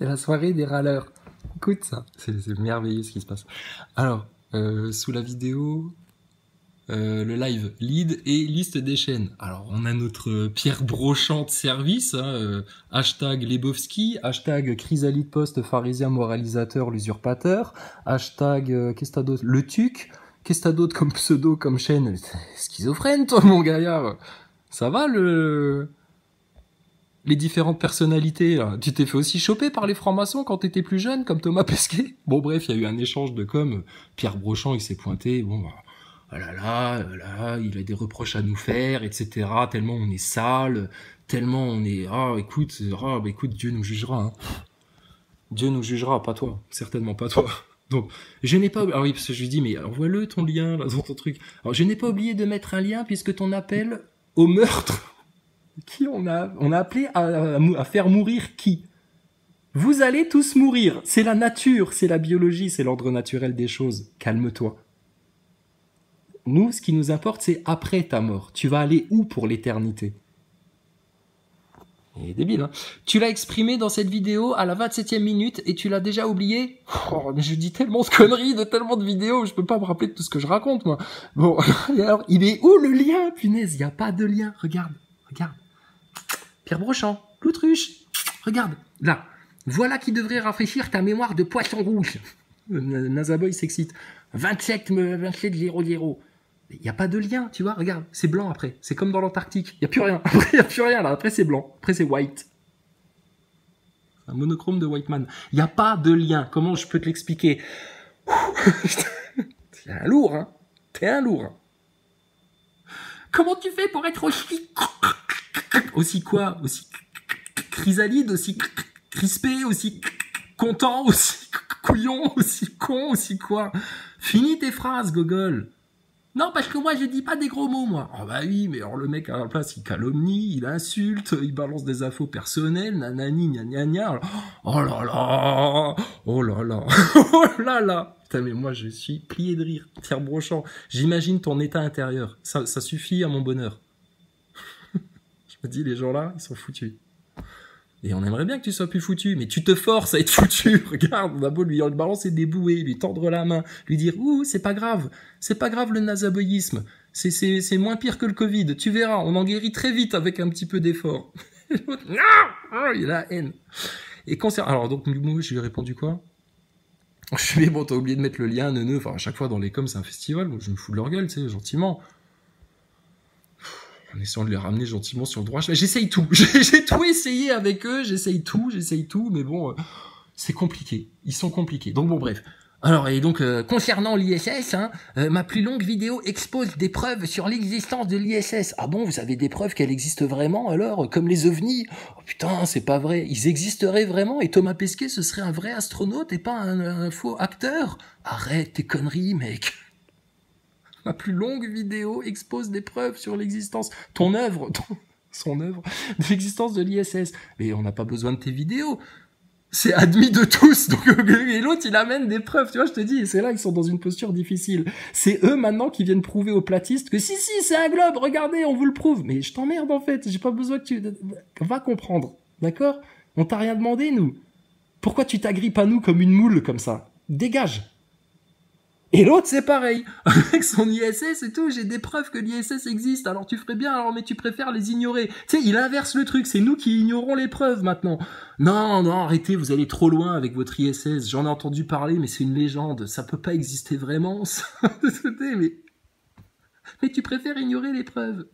C'est la soirée des râleurs. Écoute ça, c'est merveilleux ce qui se passe. Alors, sous la vidéo, le live, lead et liste des chaînes. Alors, on a notre Pierre Brochant de service, hein, hashtag Lebowski, hashtag Chrysalide Post, pharisien moralisateur, l'usurpateur, hashtag, qu'est-ce que t'as d'autre, le tuc, qu'est-ce que t'as d'autre comme pseudo, comme chaîne, schizophrène toi mon gaillard, ça va les différentes personnalités, là. Tu t'es fait aussi choper par les francs-maçons quand t'étais plus jeune, comme Thomas Pesquet. Bon bref, il y a eu un échange de com. Pierre Brochant, il s'est pointé. Bon, bah, oh là, il a des reproches à nous faire, etc. Tellement on est sale, tellement on est... bah écoute, Dieu nous jugera. Hein. Dieu nous jugera, pas toi. Certainement pas toi. Donc, je n'ai pas... Ah oui, parce que je lui dis, mais envoie-le ton lien, là, dans ton truc. Alors, je n'ai pas oublié de mettre un lien, puisque ton appel au meurtre... Qui on a appelé à faire mourir qui? Vous allez tous mourir. C'est la nature, c'est la biologie, c'est l'ordre naturel des choses. Calme-toi. Nous, ce qui nous importe, c'est après ta mort. Tu vas aller où pour l'éternité? Il est débile, hein. Tu l'as exprimé dans cette vidéo à la 27e minute et tu l'as déjà oublié? Oh, mais je dis tellement de conneries de tellement de vidéos, je peux pas me rappeler de tout ce que je raconte, moi. Bon, alors, il est où le lien? Punaise, il n'y a pas de lien. Regarde. Pierre Brochant, l'autruche, regarde, là. Voilà qui devrait rafraîchir ta mémoire de poisson rouge. Nazaboy s'excite. 27-0-0. Il n'y a pas de lien, tu vois, regarde, c'est blanc après. C'est comme dans l'Antarctique, il n'y a plus rien. Après, il n'y a plus rien là, après c'est blanc, après c'est white. Un monochrome de Whiteman. Il n'y a pas de lien, comment je peux te l'expliquer? T'es un lourd, hein. T'es un lourd. Comment tu fais pour être aussi quoi? Aussi chrysalide, aussi crispé, aussi content, aussi couillon, aussi con, aussi quoi? Finis tes phrases, Gogol. Non, parce que moi, je dis pas des gros mots, moi. Oh bah oui, mais alors le mec, à la place, il calomnie, il insulte, il balance des infos personnelles, nanani, gna gna gna. Oh là là, oh là là, oh là là. Putain, mais moi, je suis plié de rire. Pierre Brochant, j'imagine ton état intérieur. Ça suffit à mon bonheur. Je me dis, les gens là, ils sont foutus. Et on aimerait bien que tu sois plus foutu, mais tu te forces à être foutu. Regarde, on a beau lui balancer des bouées, lui tendre la main, lui dire « Ouh, c'est pas grave le nazaboïsme, c'est moins pire que le Covid, tu verras, on en guérit très vite avec un petit peu d'effort. » Non, il a la haine. Et alors donc, moi, je lui ai répondu quoi? Je suis mais bon, t'as oublié de mettre le lien, neuneu, enfin à chaque fois dans les coms, c'est un festival, donc je me fous de leur gueule, tu sais, gentiment. En essayant de les ramener gentiment sur le droit. J'essaye tout. J'ai tout essayé avec eux. J'essaye tout. Mais bon, c'est compliqué. Ils sont compliqués. Donc bon, bref. Alors, et donc, concernant l'ISS, hein, ma plus longue vidéo expose des preuves sur l'existence de l'ISS. Ah bon, vous avez des preuves qu'elle existe vraiment, alors? Comme les ovnis? Oh putain, c'est pas vrai. Ils existeraient vraiment et Thomas Pesquet, ce serait un vrai astronaute et pas un faux acteur? Arrête tes conneries, mec. Ma plus longue vidéo expose des preuves sur l'existence, son œuvre de l'existence de l'ISS. Mais on n'a pas besoin de tes vidéos. C'est admis de tous. Donc, et l'autre, il amène des preuves. Tu vois, je te dis, c'est là qu'ils sont dans une posture difficile. C'est eux, maintenant, qui viennent prouver aux platistes que si, c'est un globe, regardez, on vous le prouve. Mais je t'emmerde, en fait. J'ai pas besoin que tu... Va comprendre. D'accord? On t'a rien demandé, nous. Pourquoi tu t'agrippes à nous comme une moule, comme ça? Dégage. Et l'autre, c'est pareil. Avec son ISS et tout, j'ai des preuves que l'ISS existe. Alors tu ferais bien, alors mais tu préfères les ignorer. Tu sais, il inverse le truc. C'est nous qui ignorons les preuves maintenant. Non, arrêtez, vous allez trop loin avec votre ISS. J'en ai entendu parler, mais c'est une légende. Ça peut pas exister vraiment. mais tu préfères ignorer les preuves.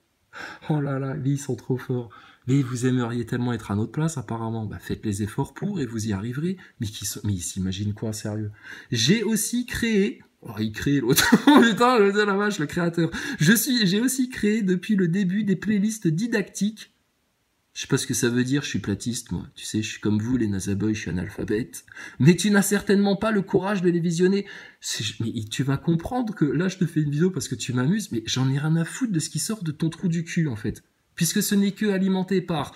Oh là là, ils sont trop forts. Mais vous aimeriez tellement être à notre place, apparemment. Bah, faites les efforts pour et vous y arriverez. Mais ils s'imaginent quoi, sérieux? J'ai aussi créé... Oh, il crée l'autre. Oh putain, la vache, le créateur. J'ai aussi créé depuis le début des playlists didactiques. Je sais pas ce que ça veut dire, je suis platiste, moi. Tu sais, je suis comme vous, les nazaboys, je suis analphabète. Mais tu n'as certainement pas le courage de les visionner. Mais tu vas comprendre que là, je te fais une vidéo parce que tu m'amuses, mais j'en ai rien à foutre de ce qui sort de ton trou du cul, en fait. Puisque ce n'est que alimenté par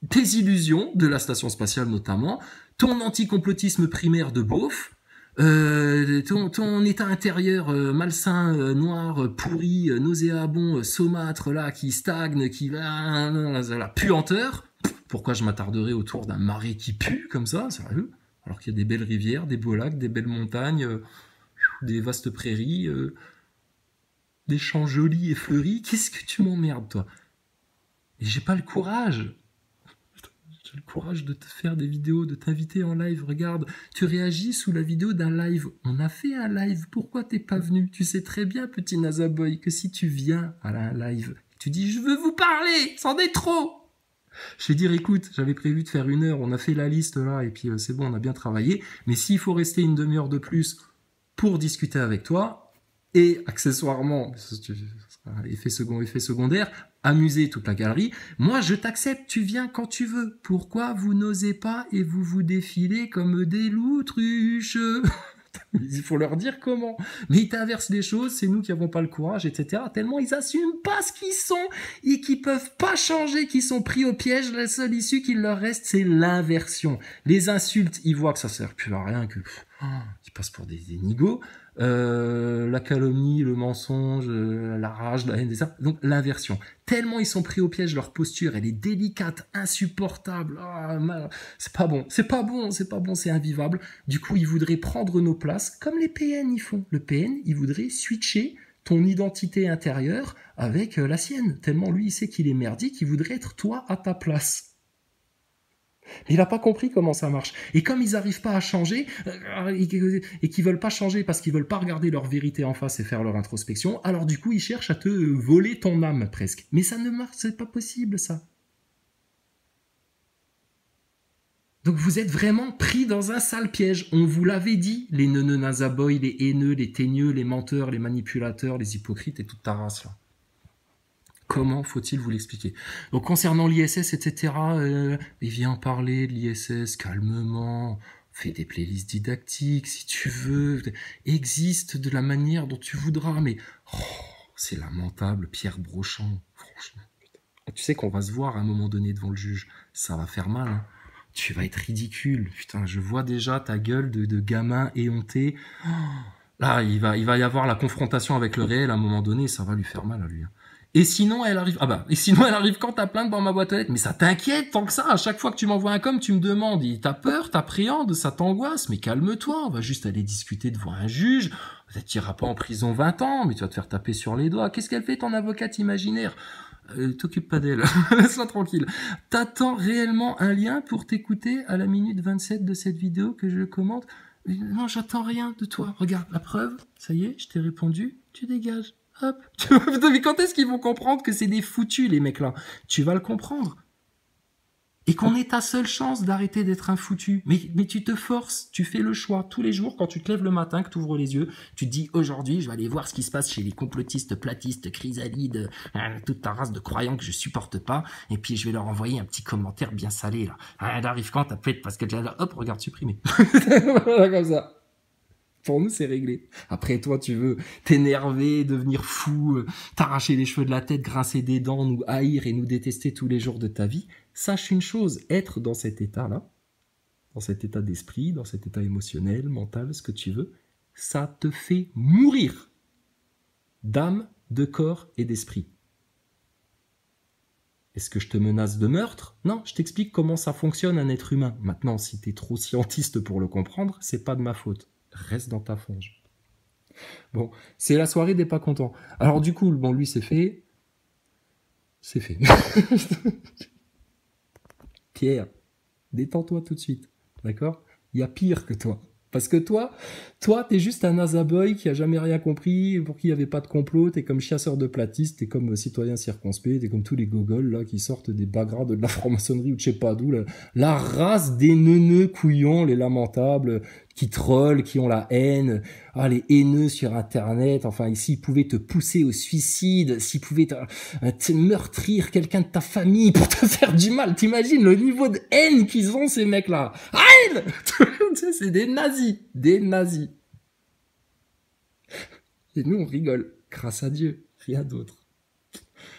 tes illusions, de la station spatiale notamment, ton anticomplotisme primaire de beauf, ton état intérieur malsain, noir, pourri, nauséabond, saumâtre là qui stagne, qui va la puanteur. Pourquoi je m'attarderais autour d'un marais qui pue comme ça, sérieux? Alors qu'il y a des belles rivières, des beaux lacs, des belles montagnes, des vastes prairies, des champs jolis et fleuris. Qu'est-ce que tu m'emmerdes, toi? Et j'ai pas le courage. J'ai le courage de te faire des vidéos, de t'inviter en live. Regarde, tu réagis sous la vidéo d'un live. On a fait un live. Pourquoi t'es pas venu? Tu sais très bien, petit Nazaboy, que si tu viens à un live, tu dis je veux vous parler, c'en est trop. Je vais dire écoute, j'avais prévu de faire 1 heure, on a fait la liste là et puis c'est bon, on a bien travaillé. Mais s'il faut rester une demi-heure de plus pour discuter avec toi et accessoirement, effet second, effet secondaire, amuser toute la galerie. Moi, je t'accepte, tu viens quand tu veux. Pourquoi vous n'osez pas et vous vous défilez comme des loutruches? Il faut leur dire comment. Mais ils t'inversent les choses, c'est nous qui n'avons pas le courage, etc. Tellement ils assument pas ce qu'ils sont et qu'ils peuvent pas changer, qu'ils sont pris au piège. La seule issue qu'il leur reste, c'est l'inversion. Les insultes, ils voient que ça sert plus à rien, que ils passent pour des nigauds. La calomnie, le mensonge, la rage, la haine, des ça. Donc l'inversion. Tellement ils sont pris au piège, leur posture, elle est délicate, insupportable. C'est pas bon, c'est pas bon, c'est pas bon, c'est invivable. Du coup, ils voudraient prendre nos places, comme les PN ils font. Le PN, il voudrait switcher ton identité intérieure avec la sienne. Tellement lui, il sait qu'il est merdique, il voudrait être toi à ta place. Il n'a pas compris comment ça marche. Et comme ils n'arrivent pas à changer, et qu'ils veulent pas changer parce qu'ils veulent pas regarder leur vérité en face et faire leur introspection, alors du coup, ils cherchent à te voler ton âme, presque. Mais ça ne marche, c'est pas possible, ça. Donc vous êtes vraiment pris dans un sale piège. On vous l'avait dit, les neuneux nazaboys, les haineux, les teigneux, les menteurs, les manipulateurs, les hypocrites et toute ta race, là. Comment faut-il vous l'expliquer? Donc concernant l'ISS, etc., il vient en parler de l'ISS calmement, fais des playlists didactiques si tu veux, existe de la manière dont tu voudras, mais c'est lamentable, Pierre Brochand, franchement. Tu sais qu'on va se voir à un moment donné devant le juge, ça va faire mal, hein. Tu vas être ridicule, putain, je vois déjà ta gueule de gamin éhonté. Là, il va y avoir la confrontation avec le réel à un moment donné, ça va lui faire mal à lui, hein. Et sinon, elle arrive, elle arrive quand t'as plainte dans ma boîte aux lettres. Mais ça t'inquiète tant que ça. À chaque fois que tu m'envoies un com, tu me demandes, t'as peur, t'appréhendes, ça t'angoisse. Mais calme-toi, on va juste aller discuter devant un juge. Peut-être tu iras pas en prison 20 ans, mais tu vas te faire taper sur les doigts. Qu'est-ce qu'elle fait, ton avocate imaginaire? T'occupe pas d'elle. Laisse-la tranquille. T'attends réellement un lien pour t'écouter à la minute 27 de cette vidéo que je commente? Non, j'attends rien de toi. Regarde, la preuve, ça y est, je t'ai répondu, tu dégages. Hop. Mais quand est-ce qu'ils vont comprendre que c'est des foutus, les mecs là? Tu vas le comprendre. Et qu'on est ta seule chance d'arrêter d'être un foutu. Mais tu te forces, tu fais le choix. Tous les jours, quand tu te lèves le matin, que tu ouvres les yeux, tu te dis, aujourd'hui, je vais aller voir ce qui se passe chez les complotistes, platistes, chrysalides, toute ta race de croyants que je supporte pas, et puis je vais leur envoyer un petit commentaire bien salé, là. Elle arrive quand, t'as fait parce que là, hop, regarde, supprimé. Voilà, comme ça. Pour nous, c'est réglé. Après, toi, tu veux t'énerver, devenir fou, t'arracher les cheveux de la tête, grincer des dents, nous haïr et nous détester tous les jours de ta vie. Sache une chose, être dans cet état-là, dans cet état d'esprit, dans cet état émotionnel, mental, ce que tu veux, ça te fait mourir d'âme, de corps et d'esprit. Est-ce que je te menace de meurtre? Non, je t'explique comment ça fonctionne un être humain. Maintenant, si t'es trop scientiste pour le comprendre, c'est pas de ma faute. Reste dans ta fange. Bon, c'est la soirée des pas contents. Alors du coup, bon, lui, c'est fait. C'est fait. Pierre, détends-toi tout de suite. D'accord? Il y a pire que toi. Parce que toi, t'es juste un nazaboy qui a jamais rien compris, pour qui il n'y avait pas de complot, t'es comme chasseur de platistes, t'es comme citoyen circonspect, t'es comme tous les gogols là qui sortent des bagrades de la franc-maçonnerie ou de je sais pas d'où, la race des neuneux couillons, les lamentables, qui trollent, qui ont la haine, les haineux sur internet, enfin s'ils pouvaient te pousser au suicide, s'ils pouvaient te meurtrir quelqu'un de ta famille pour te faire du mal, t'imagines le niveau de haine qu'ils ont ces mecs-là. Haine. C'est des nazis, des nazis. Et nous on rigole, grâce à Dieu, rien d'autre.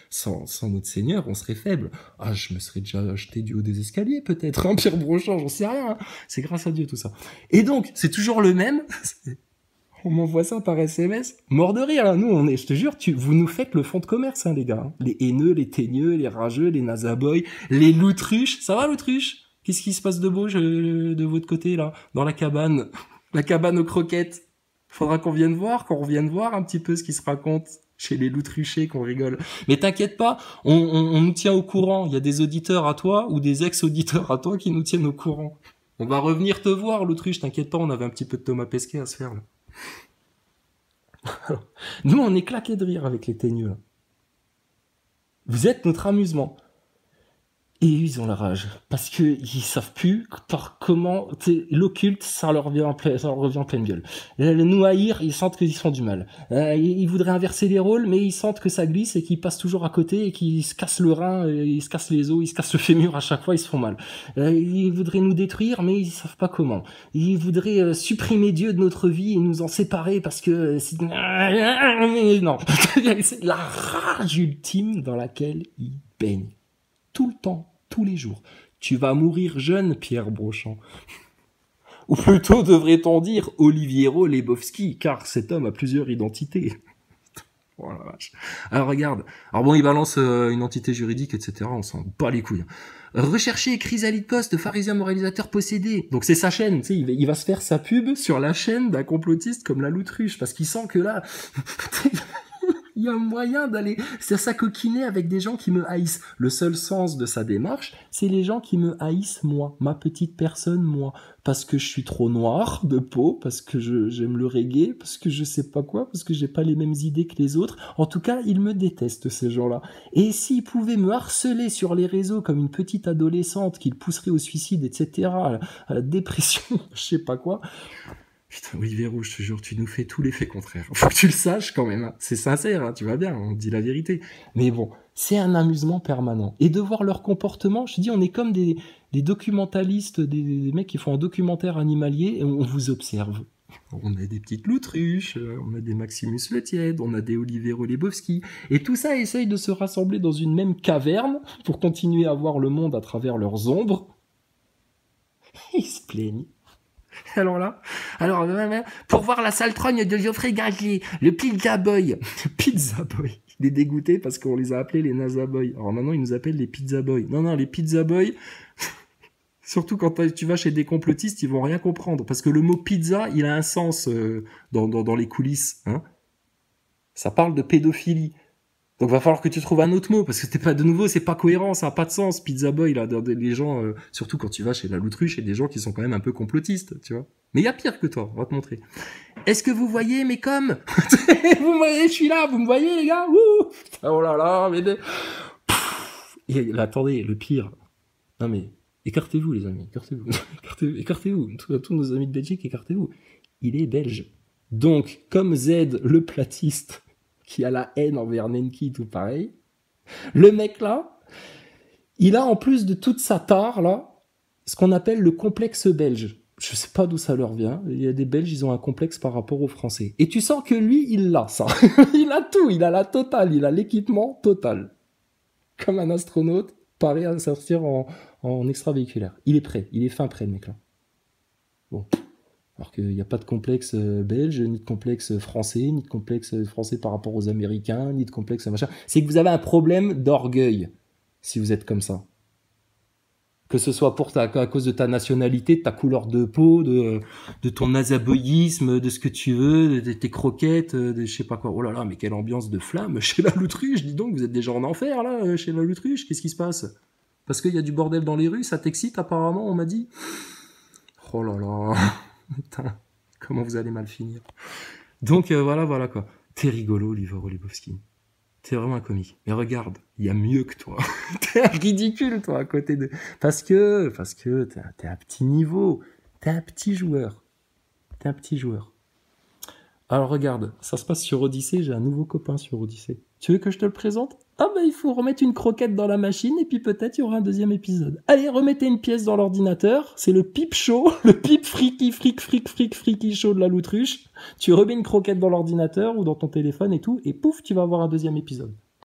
Sans notre Seigneur, on serait faible. Je me serais déjà jeté du haut des escaliers, peut-être, hein, Pierre Brochand, j'en sais rien. Hein. C'est grâce à Dieu, tout ça. Et donc, c'est toujours le même. On m'envoie ça par SMS. Mort de rire, là. Nous, je te jure, vous nous faites le fonds de commerce, hein, les gars. Les haineux, les teigneux, les rageux, les nazaboys, les loutruches. Ça va, l'autruche? Qu'est-ce qui se passe de beau de votre côté, là, dans la cabane? La cabane aux croquettes. Faudra qu'on revienne voir un petit peu ce qui se raconte chez les Loutruchés, qu'on rigole. Mais t'inquiète pas, on nous tient au courant. Il y a des auditeurs à toi ou des ex-auditeurs à toi qui nous tiennent au courant. On va revenir te voir, l'autruche, t'inquiète pas, on avait un petit peu de Thomas Pesquet à se faire, là. Alors, nous, on est claqués de rire avec les teigneux, là. Vous êtes notre amusement. Et ils ont la rage. Parce que ils savent plus par comment, l'occulte, ça leur revient en pleine gueule. Nous haïr, ils sentent qu'ils font du mal. Ils voudraient inverser les rôles, mais ils sentent que ça glisse et qu'ils passent toujours à côté et qu'ils se cassent le rein, ils se cassent les os, ils se cassent le fémur à chaque fois, ils se font mal. Ils voudraient nous détruire, mais ils savent pas comment. Ils voudraient supprimer Dieu de notre vie et nous en séparer parce que non. C'est la rage ultime dans laquelle ils baignent. Tout le temps, tous les jours. Tu vas mourir jeune, Pierre Brochant. Ou plutôt devrait-on dire Oliviero Lebowski, car cet homme a plusieurs identités. Oh la vache. Alors regarde. Alors bon, il balance une entité juridique, etc. On s'en bat les couilles. Rechercher Chrysalide Post, pharisien moralisateur possédé. Donc c'est sa chaîne, tu sais, il va se faire sa pub sur la chaîne d'un complotiste comme la Loutruche, parce qu'il sent que là... Il y a moyen d'aller ça coquiner avec des gens qui me haïssent. Le seul sens de sa démarche, c'est les gens qui me haïssent moi, ma petite personne moi, parce que je suis trop noir de peau, parce que j'aime le reggae, parce que je sais pas quoi, parce que j'ai pas les mêmes idées que les autres. En tout cas, ils me détestent ces gens-là. Et s'ils pouvaient me harceler sur les réseaux comme une petite adolescente qu'ils pousseraient au suicide, etc., à la dépression, je sais pas quoi. Putain, Oliviero, je te jure, tu nous fais tout l'effet contraire. Faut que tu le saches quand même. Hein. C'est sincère, hein, tu vas bien, on dit la vérité. Mais bon, c'est un amusement permanent. Et de voir leur comportement, je dis, on est comme des documentalistes, des mecs qui font un documentaire animalier, et on vous observe. On a des petites Loutruches, on a des Maximus Le Tiède, on a des Oliviero Lebowski. Et tout ça essaye de se rassembler dans une même caverne pour continuer à voir le monde à travers leurs ombres. Ils se plaignent. Alors, pour voir la saltrogne de Geoffrey Gaglier, le Pizza Boy. Le Pizza Boy. Il est dégoûté parce qu'on les a appelés les NASA Boys. Alors maintenant, ils nous appellent les Pizza Boys. Non, les Pizza Boys, surtout quand tu vas chez des complotistes, ils vont rien comprendre. Parce que le mot pizza, il a un sens dans les coulisses. Hein. Ça parle de pédophilie. Donc va falloir que tu trouves un autre mot, parce que c'est pas cohérent, ça a pas de sens. Pizza Boy, là, les gens, surtout quand tu vas chez la Loutruche, et des gens qui sont quand même un peu complotistes, tu vois. Mais il y a pire que toi, on va te montrer. Est-ce que vous voyez mes coms? Vous voyez, je suis là, vous me voyez les gars? Ouh, oh là là, mais et là, attendez, le pire. Non mais, écartez-vous les amis, écartez-vous. Tous nos amis de Belgique, écartez-vous. Il est belge. Donc, comme Z, le platiste, qui a la haine envers Nenki, tout pareil. Le mec là, il a en plus de toute sa tare là, ce qu'on appelle le complexe belge. Je sais pas d'où ça leur vient. Il y a des Belges, ils ont un complexe par rapport aux Français. Et tu sens que lui, il l'a ça. Il a tout, il a la totale, il a l'équipement total. Comme un astronaute, paré à sortir en extravéhiculaire. Il est prêt, il est fin prêt le mec là. Bon. Alors qu'il n'y a pas de complexe belge, ni de complexe français, ni de complexe français par rapport aux Américains, ni de complexe machin. C'est que vous avez un problème d'orgueil, si vous êtes comme ça. Que ce soit à cause de ta nationalité, de ta couleur de peau, de ton nazaboïsme, de ce que tu veux, de tes croquettes, de je sais pas quoi. Oh là là, mais quelle ambiance de flamme chez la Loutruche. Dis donc, vous êtes déjà en enfer là, chez la Loutruche. Qu'est-ce qui se passe? Parce qu'il y a du bordel dans les rues, ça t'excite apparemment, on m'a dit. Oh là là. Putain, comment vous allez mal finir. Donc voilà quoi. T'es rigolo, Oliviero Lebowski. T'es vraiment un comique. Mais regarde, il y a mieux que toi. T'es un ridicule, toi, à côté de... Parce que t'es un petit niveau. T'es un petit joueur. Alors regarde, ça se passe sur Odyssée, j'ai un nouveau copain sur Odyssée. Tu veux que je te le présente? Ah bah il faut remettre une croquette dans la machine et puis peut-être il y aura un deuxième épisode. Allez, remettez une pièce dans l'ordinateur, c'est le Pip Show, le Pip Freaky Show de la Loutruche. Tu remets une croquette dans l'ordinateur ou dans ton téléphone et tout, et pouf, tu vas avoir un deuxième épisode.